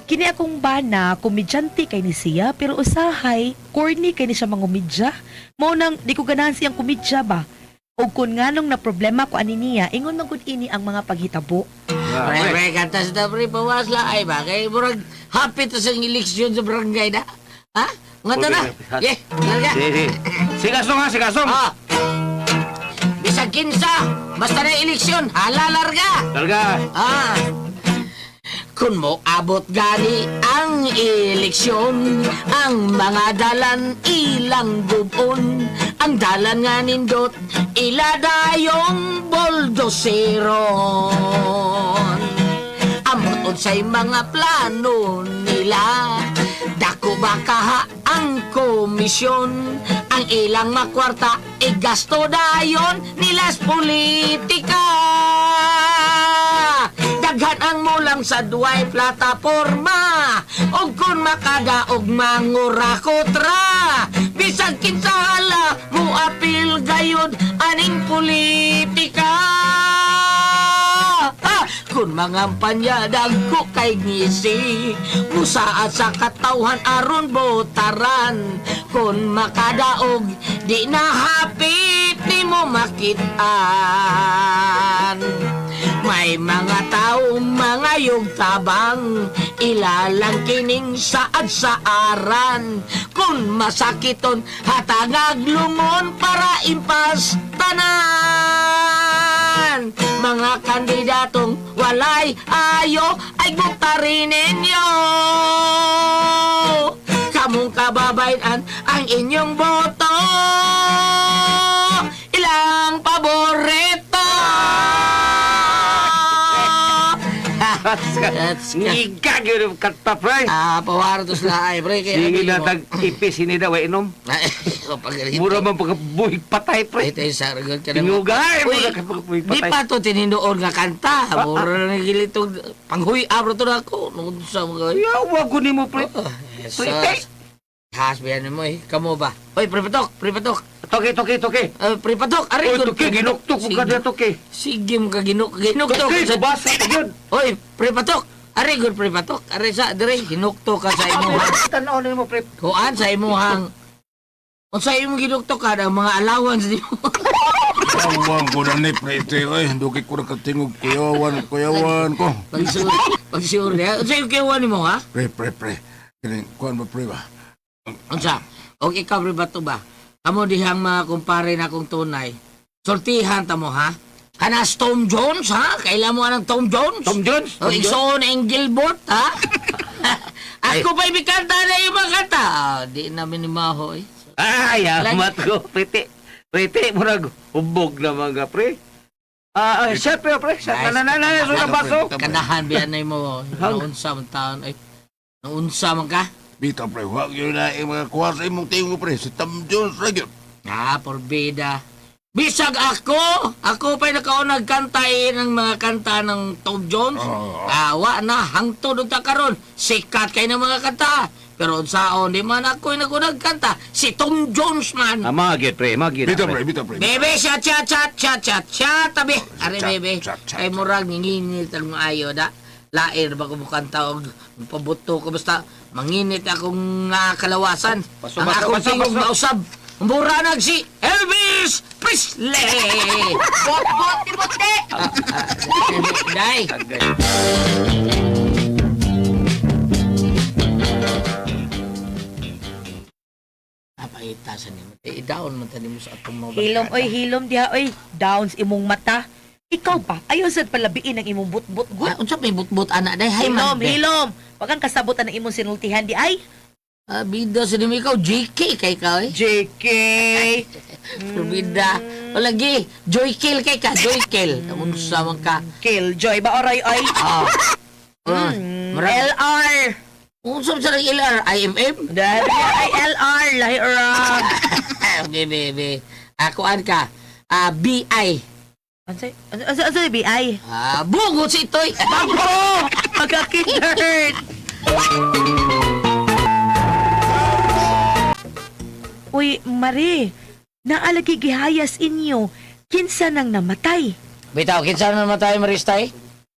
Kini akong bana, komedyante kay ni siya, pero usahay, corny kay ni siya mangumidya. Mao nang di ko ganahan siyang komedya ba? O kung nganong na problema ko ani niya, ingon man gud ini ang mga paghitabo. Pre, kantas na pre, pawas la ay ba? Kaya murag hapit sa eleksyon sa barangay na. Ha? Nga to na. Ye, larga. Sige. Sigasong ha, sigasong. Ah. Bisag kinsa, basta na eleksyon, hala larga. Larga. Ah. Kung mo abot gani ang eleksyon, ang mga dalan ilang gubon, ang dalan nga nindot iladayong boldoseron. Amot unsay mga plano nila, dako ba kaha ang komisyon, ang ilang makwarta igasto dayon nilas politika. Daghan ang mulang sa duway plataporma, og kun makadaog mangurakotra, bisag kinsa hala mo apil gayud aning politika. Kung mangampanya dagko kay ngisi, musaad sa katawhan aron botaran, kung makadaog di nahapit ni mo makitaan. May mga tao, mga yugtabang, ilalang kining saad sa aran. Kung masakiton, hatagag lumon para impas tanan. Mga kandidatong walay ayo ay buktarin ninyo. Kamong kababayan ang inyong boto, ilang paborito. Ngigag yun kata, pre. Pawaro to sila ay, pre. Sige na tag-ipis hinida, wa inom. Mura man pagkabuhig patay, pre. Ito yung saragod ka naman. Tingugay mo Uy, na kabuhig di patay. pa to tinindoon nga kanta. Mura na nagilitong panghuy abro to na ako. Nung sa mga... Yawa ko ni mo, pre. Pre, Hasbihan mo eh. Kamu ba? Uy, pre patok. Toke. Pre patok, ari. Oy, toke, ginuktok ko kada toke. Sige mo ka ginuktok. Toke, sabasa ka yun. Uy, pre patok. Ari, good pre patok. Ari sa, dire, ginuktok ka sa imuhang. Tanaw na mo, pre. Kuan sa imuhang. Kung sa imong ginuktok ka, ang mga allowance di mo. Awang ko na ni prete, ay, duki ko na katingog kuyawan ko. Pag-sure niya. Unsa yung kiwan mo, ha? Pre. Kining, kuhan ba pre ba? Unsa? O ikaw, pre ba to ba? Amo dihang mga kumpare na kong tunay. Sortihan ta mo, ha? Kanas Tom Jones, ha? Kailan mo anang Tom Jones? Tom Jones? O Igsoon Engelbert, ha? Ako pa ibikanta na yung mga kanta. Di namin ni Maho, eh. Ay, amat ko, prete. Prete, murag, hubog na mga, pre. Siya, pre. Siya, nananay, so na baso. Kanahan biyan na mo. Naunsa man taon, ay. Naunsa man ka? Bita pre, wag yun na yung mga kuha sa imong tingog pre, si Tom Jones Reggae. Porbida. Bisag ako pa'y nakaunag kantay ng mga kanta ng Tom Jones. Wa na, hangtod ta karon. Sikat kay ng mga kanta. Pero saon, di man ako'y nagunag kanta. Si Tom Jones man. Magit, pre. Bita pre. Bebe, chat, tabi. Are, Chat, bebe. chat. Ay, murag, nginginit ang maayo, da. Lair ba ko mukanta o pabuto ko basta manginit akong kalawasan. Ang akong tingog na usab. Mura nag si Elvis Presley. Bote! Day. Napaitasan niyo. I-down man tani mo sa atong mga Hilom diha, oy. Downs imong mata. Ikaw pa, ayaw sad palabiin ang imong butbut gud. Unsa may butbut anak day? Hay man. Hilom. Wag kang kasabot ang imong sinultihan di ay. Bida sa nimo ikaw JK kay ka eh. JK. Bida. O lagi, Joy Kill kay ka, Joy Kill. Unsa man ka? Killjoy ba oray ay? LR. Unsa sa LR? IMM? Dari ay LR lahi orang. Okay, baby. Akuan ka. BI. Ano BI? Bugot si Itoy. Bago! Magka-kinderd! Uy, Mare, naalagi gihayas inyo, kinsa nang namatay. Bitaw, kinsa na namatay Maristay?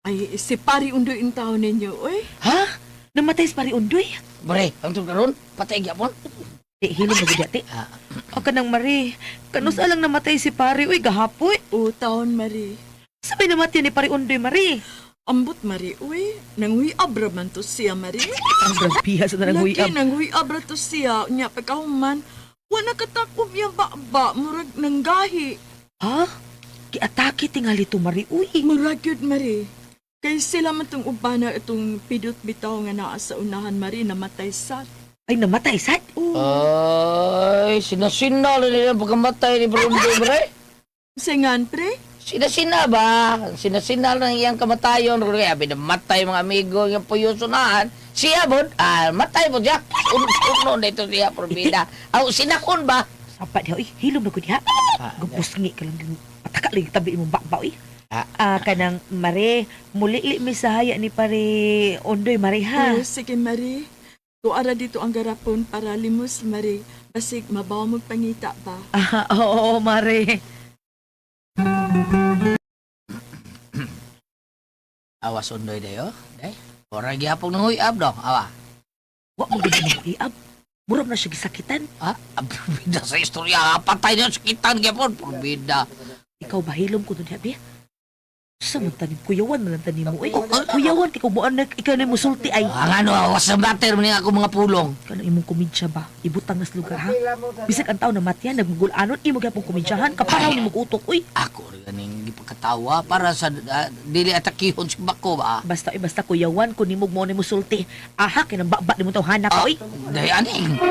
Ay, si Pari Undoy ang taon ninyo, oy. Ha? Namatay sa pari undoy? Bre, ang karon patay gyapon. Di, hilom na gud ati. Ah, O kanang Mare, kanus alang namatay si pari, uy, gahapoy. O taon, Mari. Sabay namatay ni pari undoy, Mare. Ambot, Mari, oy. Nangui abra man to siya, Mari. Ang grabiha sa tanang Lagi huyab. nangui abra to siya. Nya, pagkahuman, wala katakop yung ba, murag nang gahi. Ha? Kiatake tingali to, Mare, uy. Murag yun, Mari. Kay sila man tong ubana itong pidot bitaw nga naa sa unahan, Mari, namatay sa. Ay, namatay, sad. Ay, sinasinal nila ang pagkamatay ni Brundo, bre. Singan, pre? Sinasina ba? Sinasinal ng iyang kamatayon. Kaya binamatay mga amigo ng puyusunahan. Siya, bud, matay mo siya. Uno na ito siya, probida. Aw, sinakon ba? Sapat diha, uy. Hilom na ko diha. Gupusngi ka lang din. Pataka lang tabi mong bakba, uy. Kanang Mare, muli mi sa haya ni pare Ondoy, Mare, ha? Oh, sige, Mari. Tuara dito ang garapon para limos, Mari. Basig, mabaw magpangita ba? Oo, Mare. Awas undoy dayo. Day. Ora gyapon ng huyab do. Awa. Wa mo gid mo iab. Murag na siya gisakitan. Probida sa istorya. Patay niya sakitan gyapon. Probida. Ikaw ba hilom ko dun habi? Sa man tanim kuyawan man tanim mo, uy. Kuyawan kay mo anak ikaw na musulti ay. Ang ano, awas sa matter mo ako mga pulong. Kanang imong komedya ba? Ibutang nas lugar, ha? Bisag ang tao na matyan, nagmugulanon, imo gyapon komedyahan, kaparaw ni utok, uy. Ako rin ganing gipagkatawa para sa dili atakihon si Bako ba? Basta basta kuyawan kun nimog mo ni musulti. Aha kinang baba nimo taw hanak, uy. Day aning.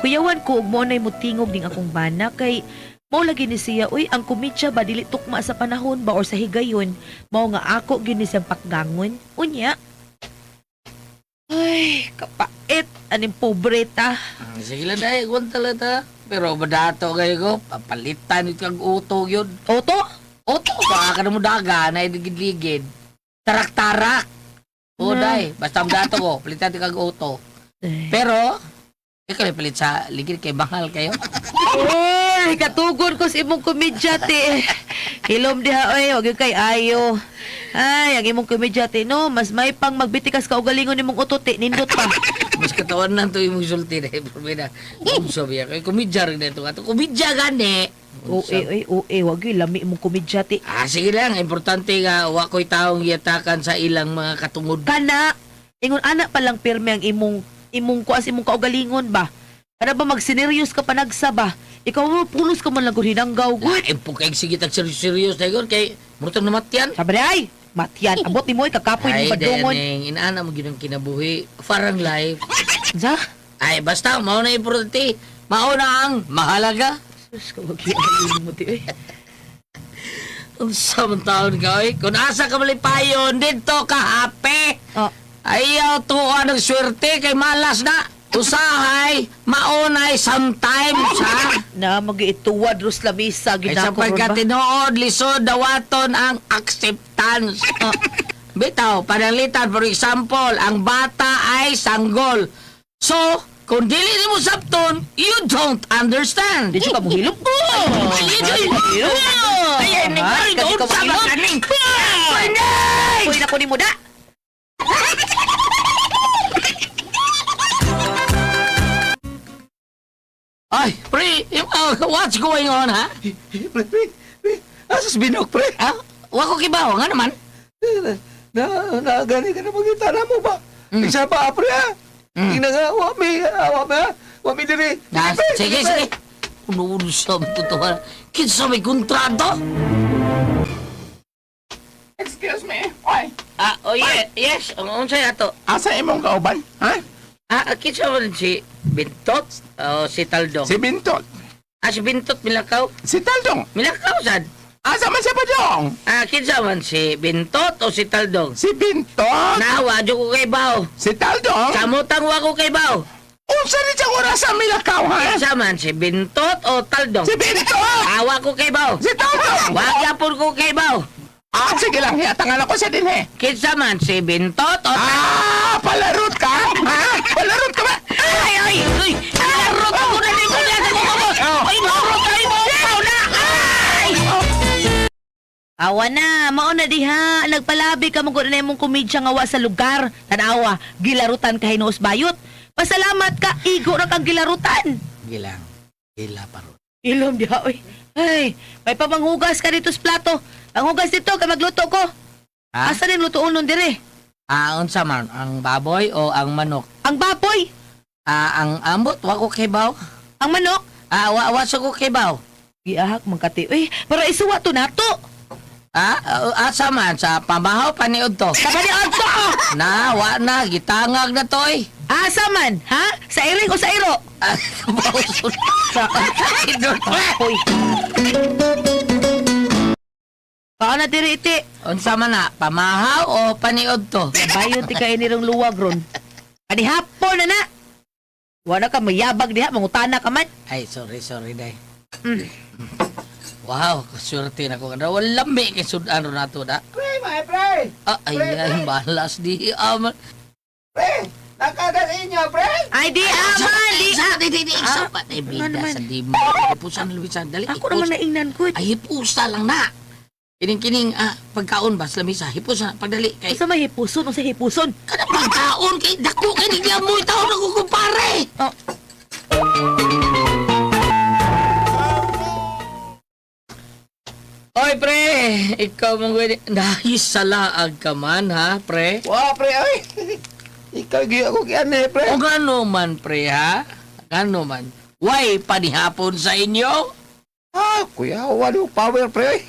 Kuyawan ko og mo nay mutingog ning akong bana kay mao lagi ni siya, uy, ang komedya ba dili tukma sa panahon ba or sa higayon, mao nga ako gyud ni siyang pakgangon. Unya. Ay, kapait aning pobre ta. Sige lang day, gwanta lang ta. Pero badato kayo ko, papalitan ito ang uto yun. Oto? Uto, baka ka na mo daga na iligid-ligid. Tarak-tarak. O day, basta ang dato ko, palitan ito kang uto. Pero, ikaw may palit sa ligid kay bangal kayo. Uy, katugon ko sa imong komedya, te. Hilom diha, oy, wag yung kay ayo. Ay, ang imong komedya, te, no? Mas may pang magbitikas ka o galingon imong utote, nindot pa. Mas katawan na ito yung sulti na problema. Kung sabi kay komedya rin na ito. Ato komedya gani. Wag yung lami imong komedya, te. Sige lang. Importante nga, wako'y taong yatakan sa ilang mga katungod. Kana, ingon anak pa lang pirme ang imong kuas imong kaugalingon ba? Para ba magsineryos ka panagsa ba? Ikaw mo pulos ka man lang gud hinanggaw gud. Lain po kayong sige tag-serious na yun. Kay, murutang namatyan. Sabi ay, matyan, abot ni mo kakapoy ni Ay, badungon. dayaning, inaana mo ginang kinabuhi. Farang life. Za? Ay, basta, mauna importante. Mauna ang mahalaga. Sus, kawag yung mo ti. Ang samang taon ka, oy. Kung asa ka malipayon, dito ka happy. Oh, Ayaw tuwa ng swerte kay malas na. Usahay, maunay sometimes, ha? na mag-ituwad ros lamisa Ay sa ginako ron ba? pagkatinood, lisod, dawaton ang acceptance. Bitaw, panalitan, for example, ang bata ay sanggol. So, kung dili ni mo sabton, you don't understand. Di ka mo hilom ko. Ay, Kasi ka mo hilom. Uy, na ko ni mo da. Ay, pre, what's going on, ha? Asas binok, pre. Ha? Wako kibaw, nga naman. Gani ka na magkita na mo ba? Isa pa, pre, ha? Tingnan nga, wami diri. Sige, sige. Uno-uno sa matutuwa. Kinsa may kontrato? Excuse me, oy. Yes. Ang unsay ato? Asa imong kauban? Ha? Kinsa man si Bintot o si Taldong? Si Bintot. Si Bintot milakaw? Si Taldong. Milakaw sad? Asa man siya pa dong? Kinsa man si Bintot o si Taldong? Si Bintot. Nawa, dyo ko kay Bao. Si Taldong. Samutang wa ko kay Bao. Unsa ni siya oras sa milakaw, ha? Kinsa man si Bintot o Taldong? Si Bintot. Awa ko kay Bao. Si Taldong. Wag yapon ko kay Bao. Sige lang, hiatangan ako sa din eh. Kinsa man si Bintot o Palarot ka? Ha? Palarot ka ba? Ay! Narot ako na din ko niya sa kuko! Ay, narot kayo mo! Ikaw na! Ay! Awa na, mauna diha. Nagpalabi ka mong na mong komedya nga wa sa lugar. Tanawa, gilarutan ka hinuos bayot. Pasalamat ka, igo na kang gilarutan. Gilang. Gila pa ron. Ilom diha, oy. Ay, may pamanghugas ka dito sa plato. Ang hugas dito, kay magluto ko. Ha? Asa rin lutoon nun dire? Unsa man? Ang baboy o ang manok? Ang baboy, Ang ambot, wa ko kibaw? ang manok. Wa sa ko kibaw? Giahak mangkati. Uy, para isuwa to nato. Asa man? Sa pamahaw paniod to? Kapaniod to! Wa na, gitangag na to eh. Asa man, ha? Sa iring o sa iro? Sa Idol Hoy. Kaan na diri iti. Unsa man na? Pamahaw o paniod to? Bayo ti kay nirong luwag ron. Kani hapon na na. Wala ka mayabag diha, mangutana ka man. Ay, sorry, day. Wow, kasurti na ko. Wala lami kay sudan ron nato da. Pre, may pre! Ay, balas di aman. Pre! Nakagas inyo, pre! Ay di aman, di. Di. Isa pa na bida naman? sa di mo. Hipusan, Luisa. Dali, Ako naman naingnan ko. Ay, hipusa lang na. Kining pagkaon ba sa lamisa? Hipusa, pagdali. Kay, Sa may hipuson o sa hipuson. kada pagkaon, kay dako kay nigyan mo, itaon ako kumpare. Oh. Oy, pre! Ikaw mong pwede. Dahil sa laag ka man, ha, pre? Wow, pre, ay! Ikaw giya ko kiyan eh, pre. O gano man, pre, ha? Gano man? Why, panihapon sa inyo? Kuya, wala yung power, pre.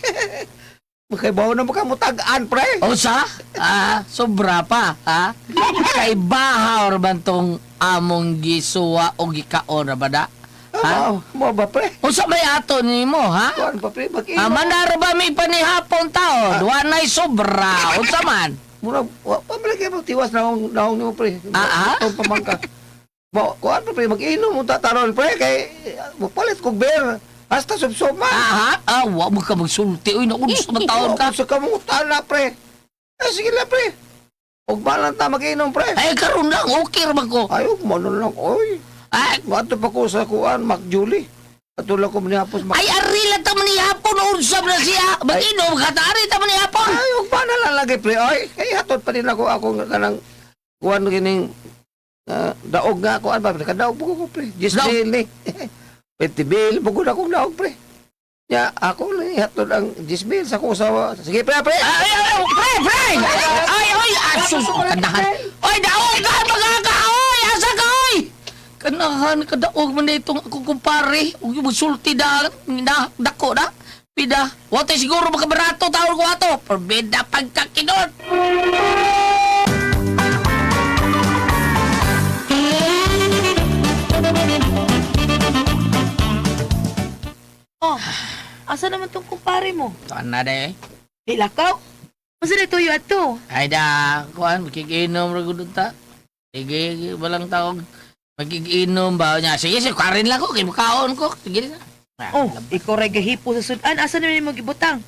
Makaibaw na makamutagaan, pre. O sa? Sobra pa, ha? Kay bahaw man tong among gisuwa o gikaon na ba da? Ha? Mo ba, pre? O sa may ato ni mo, ha? Kuan pa, pre, mag-ino. Manara ba may panihapon taon? Duwanay sobra. O sa man? Mura, pamilya kayo tiwas na akong nimo, pre. Itong pamangka. Kuan pa, pre, mag-ino mo tataron, pre, kay magpalit kong beer. Hasta subsuma. Wa mo ka magsulti. Uy, naunsa ba taon ka? Sa kamungutan na, pre. Sige na, pre. Huwag ba lang ta mag-inom, pre? Ay, karon lang. Okay raman ko. Ayaw, mano lang, oy. Ay, Mato pa ko sa kuan, Mac Julie. Patulang ko manihapos, Mac. ay arila ta man ni hapon. Unsam na siya. Mag-inom ka ta. Ari ta man ni hapon. Ay, huwag ba na lang lagi, pre? Oy, kaya hatot pa din ako kanang kuan gining daog nga, kuan ba? Kadaog po ko, pre. Gisdale ni. Petibil, pagod akong daog, pre. Ya, ako ni hatod ang Gisdale sa kusawa. Sige, pre, pre. Ay, pre! Ay, asus. Kandahan. Ay, daog ka. Mga ka. Oy, asa ka, oy. Kanahan, kadaog man na itong ako kumpare. Huwag yung magsulti da. Dako da. Pida. Wate siguro makabarato taon ko ato. Perbeda pagkakinod. Oh, asa naman tong kumpare mo? Tuan na day. Di lakaw? Masa na tuyo ato? Ay da, kuan, makikinom ra gud ta. Sige, balang taog. Makikinom ba niya? Sige, karin lang ko, kay makaon ko. Sige na. Oh, ikaw ray gahipo sa sudan. Asa naman imong gibutang?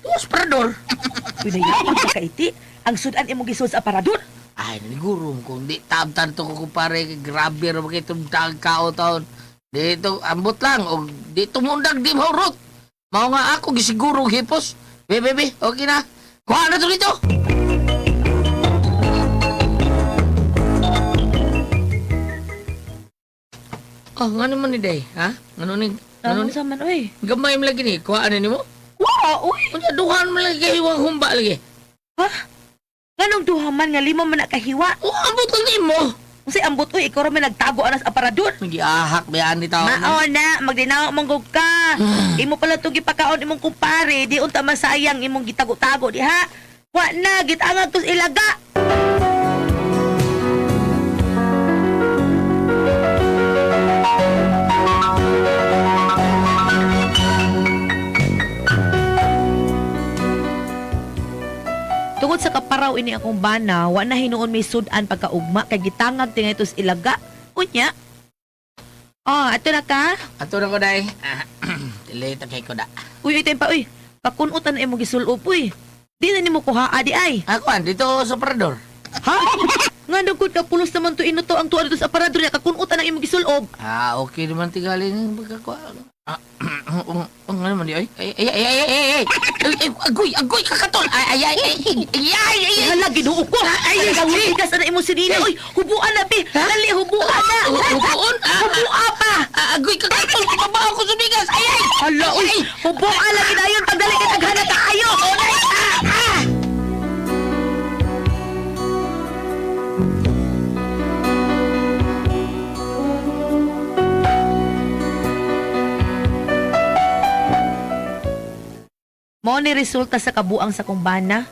Tuwas parador. Pinayaan ka kaiti. Ang sudan imong gisud sa aparador. Ay, nigurum kung di tabtan to ko kumpare, grabe ra mga itong kao taon. Dito, ambot lang, o dito mundag di mahurot. Mao nga ako, gisiguro hipos. Bebe, okay na. Kuha na to dito. Oh, nga naman ni Day, ha? Ano ni? Ano Ano ni? sa man, oy? Gamay mo lagi ni, kuha ni mo? Wow, uy! Unya, duhan mo lagi kayo ang humba lagi. Ha? Ganong duhaman nga lima man nakahiwa. Oh, ambot lang ni mo. Kasi ambot uy, ikaw ra man nagtago anas aparador. Nag-iahak ba ni tao? Mao na, magdinaw manggog ka. Imo pala itong gipakaon imong kumpare, di unta masayang imong gitago-tago di ha. Wa na, gitangag tos ilaga. Tungod sa kaparaw ini akong bana, wa na hinuon may sudan pagkaugma kay gitangag tingay tos ilaga. Unya. Oh, ato na ka? Ato na ko, Day. Delete kay ko da. Uy, uy, pa, uy. Pakunutan na imong gisulob, uy. Di na nimo kuha di ay. Ako, dito sa parador. Ha? Nga nagkod ka pulos naman to inuto ang tuwa dito sa aparador niya kakunutan ang imong gisulob. Okay naman tigali ng pagkakuha. Ano naman di, ay, agoy, kakatol, Hala ginuo ko. Ay tigas na imong sinina. Oy, hubuan na pi. Dali hubuan na. Hubuon? Hubua pa. Agoy, kakatol, kumabaho ko sa bigas, Hala, uy, hubuan lagi na yun. Pagdali ka taghana ka kayo. Mo ni resulta sa kabuang sa kumbana.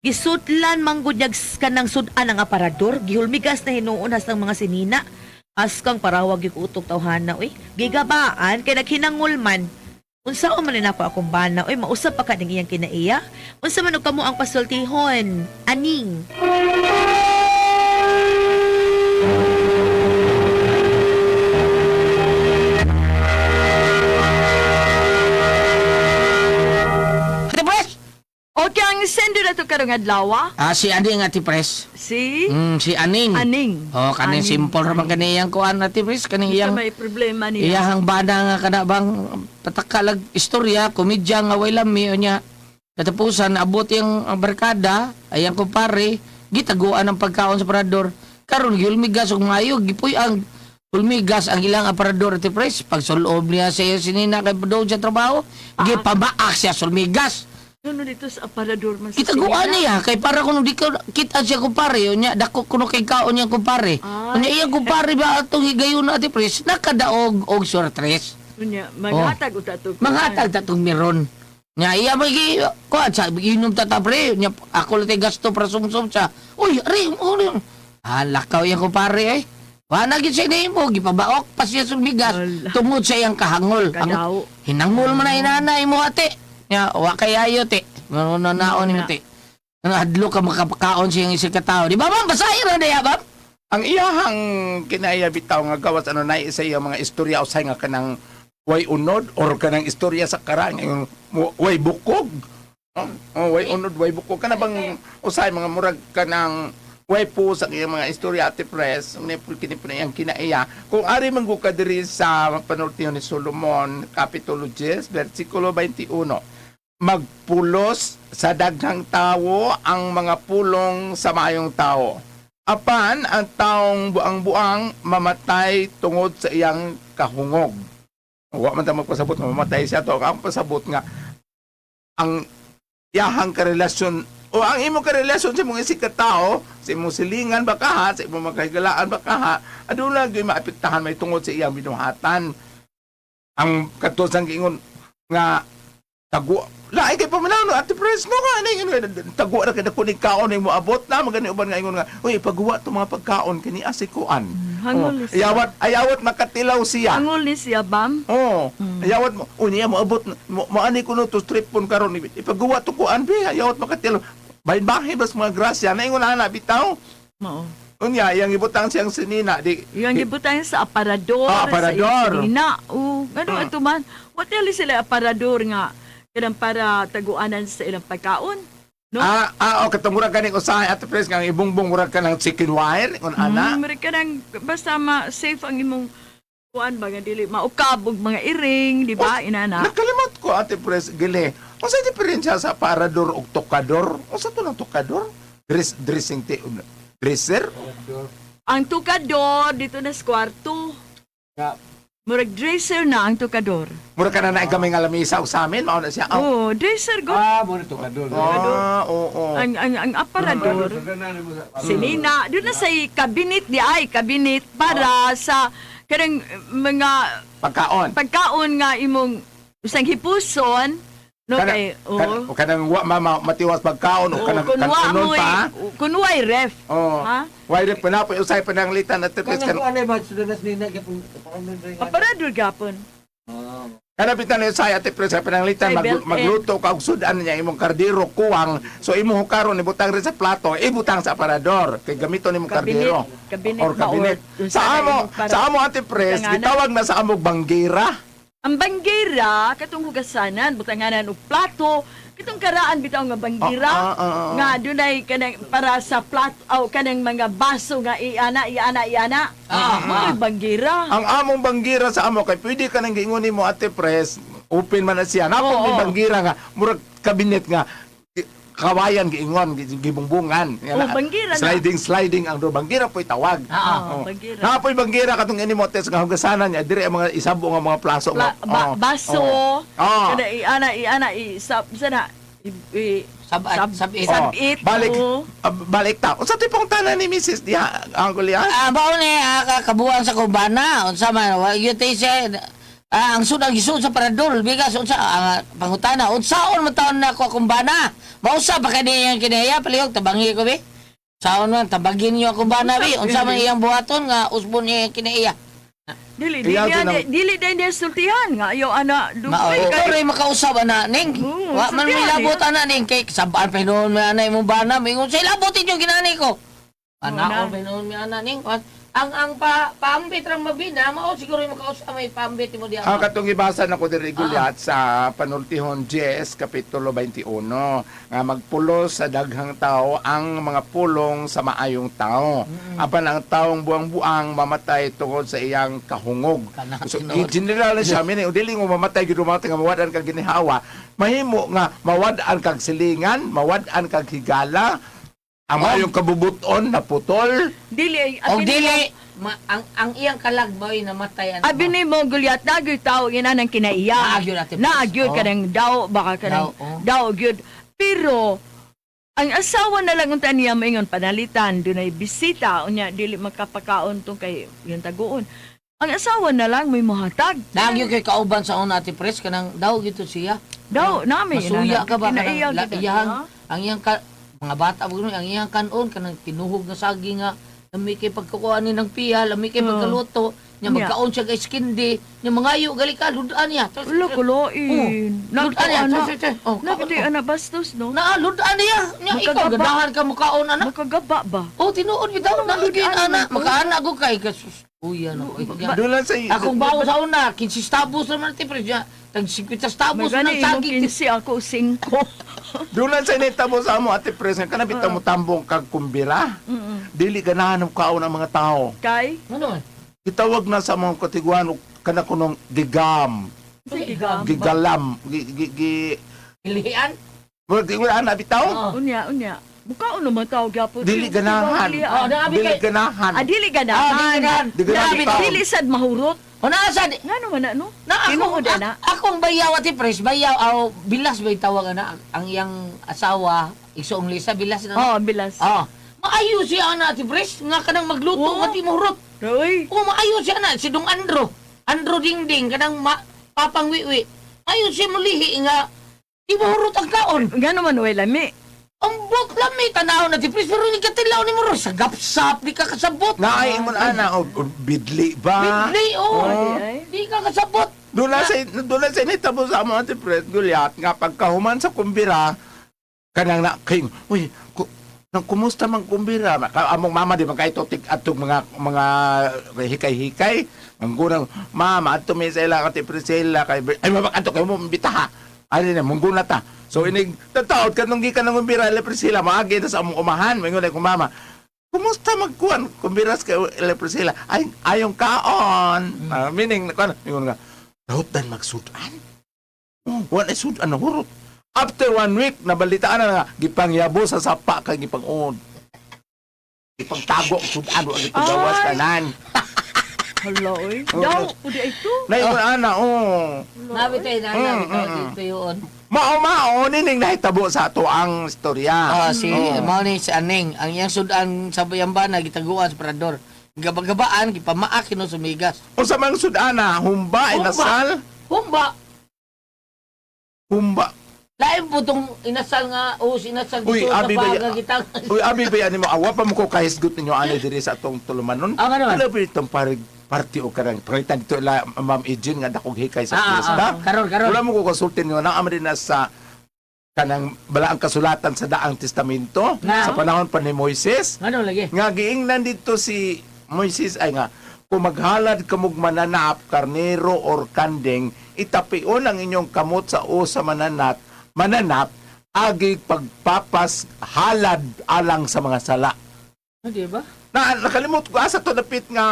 Gisudlan manggudyag ka ng sudan ang aparador, gihulmigas na hinuon hastang mga sinina. Askang parawag yung utok tawhana, uy. Gigabaan, kay naghinangulman. Unsa man rin ako akong bana, uy, mausap pa ka ng iyang kinaiya. Unsa man og kamo ang pasultihon, aning. Ate Pres! O kang sendo na to karong adlaw. Si Aning, Ate Pres. Si Si Aning. Aning. Kaning simple raman kaniyang kuan, Ate Pres. Kaning Sa iyang may problema niya. iyahang bana nga kada bang patakalag istorya, komedya nga way lami o niya. Katapusan, abot yung barkada, ayang kumpare, gitaguan ang pagkaon sa parador. Karon gihulmigas og mayo, gipuy ang hulmigas ang ilang aparador, Ate Pres. Pag sulob niya sa iyo sinina kay doon sa trabaho, gipabaak siya sa hulmigas. Ano dito sa aparador man sa Kitaguan sinina? niya kay para kuno di ka kita siya kumpare unya dako kuno kay kaon niya kumpare. Unya iya kumpare ba atong higayon na, Ate Pres, nakadaog og sortres. Unya, maghatag o tato. Manghatag tatong meron. Nya iya magi ko sa giinom ta pre nya ako lang gasto para sumsum sa. Uy, ari mo. Lakaw yang kumpare eh. Wala gid siya nimo gipabaok pa siya sa bigas Ala. tungod sa iyang kahangol. Kadaw. Hinangol man na inanay mo, ate. Nya wa kay ayo te. Mano naon ni te. Ano adlo ka makapakaon siyang isa ka tao. Di ba ma'am basahin ra diya ba? Ang iyahang kinaya bitaw nga gawas ano na sa iya mga istorya usay nga kanang way unod or kanang istorya sa karang yung way bukog. Way unod, way bukog. Kana bang usay mga murag kanang way po sa iyang mga istorya, Ate Pres, kini po na iyang kinaiya. Kung ari man ka diri sa panultihan ni Solomon, Kapitulo 10, versikulo 21, magpulos sa daghang tawo ang mga pulong sa maayong tao. Apan ang taong buang-buang mamatay tungod sa iyang kahungog. Wa man ta magpasabot nga mamatay siya to. Ang pasabot nga ang yahang karelasyon o ang imong karelasyon sa mga isig ka tao, sa imong silingan baka ha, sa imong magkahigalaan baka ha, aduna gyud maapektahan may tungod sa iyang binuhatan. Ang katos ang giingon nga tago lahi kay pamanaw no, Ate Pres, no nga ani tago na kay kuning kaon mo abot na magani uban nga ingon nga uy pagguwa to mga pagkaon kini asikuan. Hangol ni siya. Ayawat makatilaw siya. Angol ni siya, bam. Oh, ayawat mo. Unya mo abot mo ani kuno to strip pon karon ipagawa to kuan bi ayawat makatilaw. Bahin bas mga grasya na ingon ana bitaw. Oo. Unya yang ibutang siyang sinina di Yung gibutang sa aparador. Aparador. Sa isina. Ano ato man. What else sila aparador nga. Kanang para taguanan sa ilang pagkaon. No? katong murag kaning usahay Ate Pres nga ibungbong murag ka ng chicken wire ingon ana. Mereka nang basta safe ang imong kuan ba nga dili maukabog mga iring, di ba? Inana. Nakalimot ko Ate Pres gili. Unsa diferensya sa parador ug tokador? Unsa to ng tokador? Dressing dresser? Ang tukador dito na sa kwarto. Murag dresser na ang tukador. Murag ka na nagamay nga lamisa og sa amin mao na siya. Oh, dresser go. mo nito ka doon. Oo. Ang aparador. Sinina, doon na sa kabinet di ay kabinet para sa kanang mga Pagkaon nga imong usang hipuson no kay kanang wa matiwas pagkaon o kanang kanon pa. kunway ref. Oh. Ha? Why rep pa usay pananglitan at Pres kan. Aparador gapon. Kana bitan ni say Ate Pres sa pananglitan magluto ka og sudan niya imong kardero kuwang so imong karon ibutang rin sa plato ibutang sa aparador kay gamiton imong kardero Kabinet or kabinet. Sa amo Ate Pres gitawag na sa among banggera. Ang banggira, katong hugasanan, butanganan og plato, katong karaan bitaw nga banggira, nga dunay kanang para sa plato, kanang mga baso nga iana. Mga banggira. Ang among banggira sa amo kay pwede ka nang giingunin mo Ate Pres, open man na siya. Napag may banggira nga murag kabinet nga kawayan giingon gibungbungan. Banggira na. Sliding ang do banggira po'y tawag. Banggira. Napoy banggira katong ini mo test nga hugasanan niya dire ang mga isabo nga mga plaso nga. Baso, Oh. kada iana, sana, Sabit. sabit. Balik ta. Unsa tipong tanan ni Mrs. diha ang kuliah? Bao ni kabuang sa kubana. Unsa man, you say ang sudang gisud sa paradol bigas unsa pangutana unsaon man taon na ko kumbana mausa ba kani yang kinaya palihog tabangi ko bi saon man tabagin niyo ang kumbana bi unsa man iyang buhaton nga usbon niya kinaya Dili Iyaw din dia sultihan nga ayo ana mao dugay ikaw ray makausab ana ning wa man may labot ana ning kay sabaan pa noon man ana imong bana mingon say labot inyo ginani ko ana ko noon mi ana ning ang paambit rang mabina mao siguro yung makausap may paambit mo diha. Ang katong ibasa na ko diri gulyat sa panultihon 10 kapitulo 21 nga magpulos sa daghang tao ang mga pulong sa maayong tao. Apan ang taong buang-buang mamatay tungod sa iyang kahungog. So general na siya meaning dili mo mamatay gid mamatay nga mawad-an kag ginihawa. Mahimo nga mawad-an kag silingan, mawad-an kag higala. Ang maayong kabubuton na putol. Dili O dili ang iyang kalag boy namatay Abi ni mo gulyat na gyud tawo ina nang kinaiya. Naagyo natin. Naagyod Oh. kanang daw baka kanang Daw, oh. daw gyud. Pero ang asawa na lang unta niya maingon panalitan dunay bisita unya dili makapakaon tong kay yung taguon. Ang asawa na lang may mohatag. Nagyo kay kauban sa una Ate Pres kanang daw gito siya. Daw nami Masuya ka ba kinaiya kanang iyang ang iyang mga bata ang iyang kanon kanang tinuhog na saging nga lami kay pagkukuha ni ng piya, lami kay pagkaluto, nya magkaon siya kay skindi, nya mangayo gali ka ludan niya. Ulo kuloin. Ludan niya. Oh, Nagdi ana bastos no. na ludan niya. Nya ikaw Magkagaba. ganahan ka mukaon ana. Makagaba ba? Oh, tinuod bitaw na lugin Ludan ana. man. Makaana ko kay kasus. Uya na ko. Dulan sa Akong bawo sa una, 15 stabos naman Ate Pres. Tag 50 stabos Magani ng imong saging. 15 ako 5. Dulan sa initabo sa amo Ate Pres nga kanabit mo tambong kag kumbira. Dili ganahan ng kaon ang mga tao. Kay Ano man? Gitawag na sa mga katiguan kana kunong gigam, gigalam, Ilihan? wala na bitaw. Oh. unya. Mukha naman tao gyapon. Dili ganahan. Oh, nabi Dili kay ganahan. Dili Ah, ganahan. Di ganahan bitaw. Dili sad mahurot. O nasa Nga naman na, no? na Tinuod ako, na. akong bayaw Ate Pres, bayaw aw bilas ba tawag na ang iyang asawa igsoong Lisa bilas na. Oo, bilas. Oh. Maayo siya na Ate Pres nga kanang magluto Oh. nga timurot. Roy. O maayo siya na si Dong Andro Dingding kanang papang wiwi. Maayo siya mulihi nga timurot ang kaon. Nga naman, way lami. Ang bot lami tanaw na Ate Pres pero ni katilaw ni mo sa gapsap di ka kasabot. Naay mo ana o bidli ba? Bidli oh. Ay. Di ka kasabot. Dulan sa initabo sa amo Ate Pres gulyat nga pagkahuman sa kumbira kanang na king. Uy, nang kumusta man kumbira? Among mama di magkaitotik atong mga hikay-hikay. Ang gunang mama ato may sa ila Ate Priscilla kay ay mabakato kay mo bitaha. Ani na mungguna ta. So inig tataod kanong gikan ng kumbira ila Priscilla maagi na sa among umahan mingon ay kung mama. Kumusta magkuan kumbiras kay ila Priscilla? Ay ayong kaon. Meaning kuan mingon nga daot dan magsudan. Oh, wala sudan na hurot. After 1 week, nabalitaan na nga, gipangyabo sa sapa kay gipang-on. Gipangtago, sudano, ang gipagawas Ay! kanan. Hala, oy. Oh. Daw, pudi ito. Naingon ana, oh. Nabi tayo na dito yun. Mao, nining nahitabo sa ato ang istorya. Si mao ni si Aning, ang iyang sudan sa bayambana gitaguan sa parador. Gabagabaan gipamaak kino sumigas. O sa mga sudana, humba, inasal, humba. Lain po itong inasal nga, inasal Uy, dito sa abi ba baga gitang. Uy, abi ba yan mo, awa pa mo ko kahisgot ninyo ani diri sa atong tulumanon. Ano naman? Wala ba itong party o karang pangitan dito ila Ma'am Ejin nga dakog hikay sa fiesta. Karon. Wala mo ko konsultin nyo na rin na sa kanang balaang kasulatan sa daang testamento Na? sa panahon pa ni Moises Ano lagi? nga giingnan dito si Moises ay nga kung maghalad kamog mananap, karnero or kanding, itapion ang inyong kamot sa o sa mananap, agi pagpapas halad alang sa mga sala. Di ba? Nakalimot ko asa to dapit nga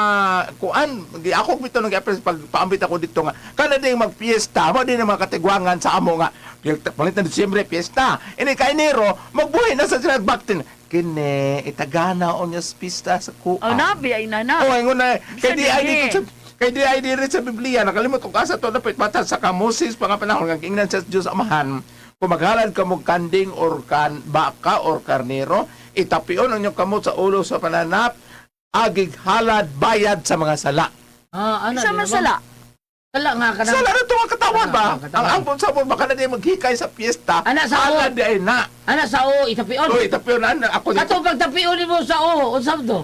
kuan ako bitaw nag pag paambit ako dito nga kana ding magpiesta mo din ang mga katigwangan sa amo nga palitan Disyembre piyesta ini kay Enero magbuhay na sa sila baktin kini itagana on yung pista sa kuan. Oh, nabi ay nana. Oh, ingon na kay di Isa ay din. dito kay di ay diri sa Biblia nakalimot ko asa to dapit mata sa Moses pa nga panahon nga ingnan sa Dios amahan kung maghalad ka mo kanding or baka or karnero itapion ang inyong kamot sa ulo sa pananap, agig halad bayad sa mga sala. Ano, Isa di ba? masala. Sala nga ka na. Sala na ito ang katawan ba? Ang katawan. Ang ampon sa mo, baka na di maghikay sa piyesta. Ana, sa halad di ay na. Ana sa o, itapion. O, itapion na. Ako dito. Ato pagtapion mo sa o, unsab to?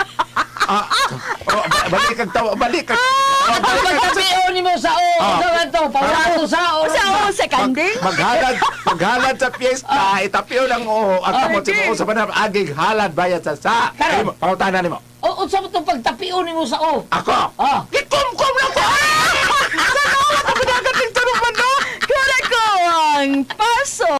Balik kang tawa, balik kang... Ato pagtapion mo sa o, unsab to? Pawala sa o. Sa o, sa kanding. Maghalad sa piyesta, itapion ang o, at kamot sige. sa panahon, agig halad bayad sa sa. Karon. Pangutanan mo. O, unsab to pagtapion mo sa o? Ako? Ah. Gikum-kum na ko!